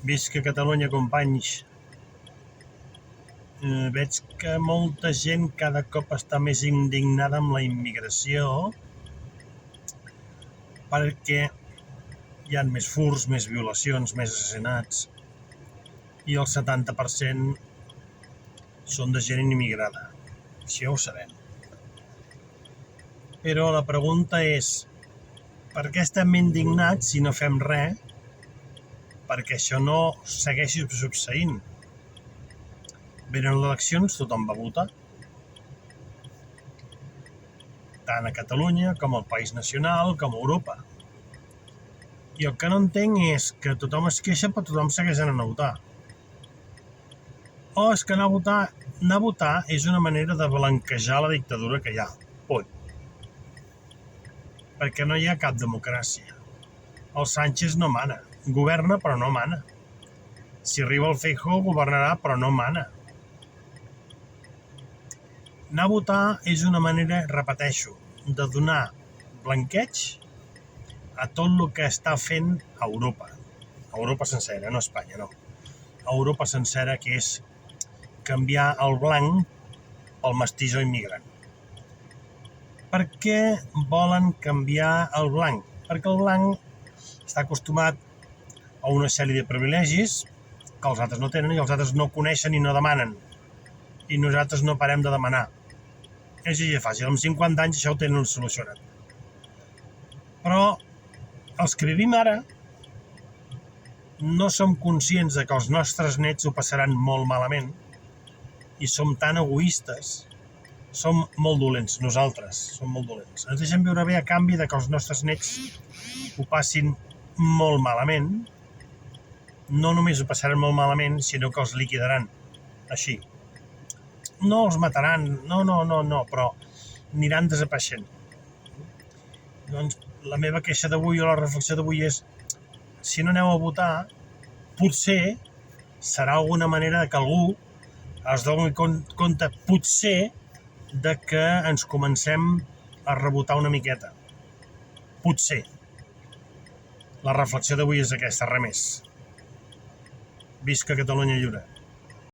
Visca Catalunya, companys. Veig que molta gent cada cop està més indignada amb la immigració perquè hi ha més furts, més violacions, més assassinats i el 70% són de gent immigrada. Això ja ho sabem. Però la pregunta és, per què estem indignats si no fem res perquè això no segueixi succeint? Venen les eleccions, tothom va votar, tant a Catalunya com al País Nacional com a Europa. I el que no entenc és que tothom es queixa però tothom segueix anant a votar. O és que anar a votar és una manera de blanquejar la dictadura que hi ha. Punt. Perquè no hi ha cap democràcia. El Sánchez no mana. Governa però no mana. Si arriba el Feijóo governarà però no mana. Anar a votar és una manera, repeteixo, de donar blanqueig a tot el que està fent Europa. Europa sencera, no Espanya, no. Europa sencera, que és canviar el blanc pel mestiç o immigrant. Per què volen canviar el blanc? Perquè el blanc està acostumat a una sèrie de privilegis que els altres no tenen i els altres no coneixen i no demanen. I nosaltres no parem de demanar. És així de fàcil, amb 50 anys això ho tenen solucionat. Però els que vivim ara no som conscients de que els nostres nets ho passaran molt malament i som tan egoistes, som molt dolents, nosaltres som molt dolents. Ens deixem viure bé a canvi de que els nostres nets ho passin molt malament, no només ho passaran molt malament, sinó que els liquidaran, així. No els mataran, no, però aniran desapareixent. Doncs la meva queixa d'avui o la reflexió d'avui és, si no aneu a votar, potser serà alguna manera que algú es doni compte, potser, de que ens comencem a rebotar una miqueta. Potser. La reflexió d'avui és aquesta, res més. Visca Catalunya lliure.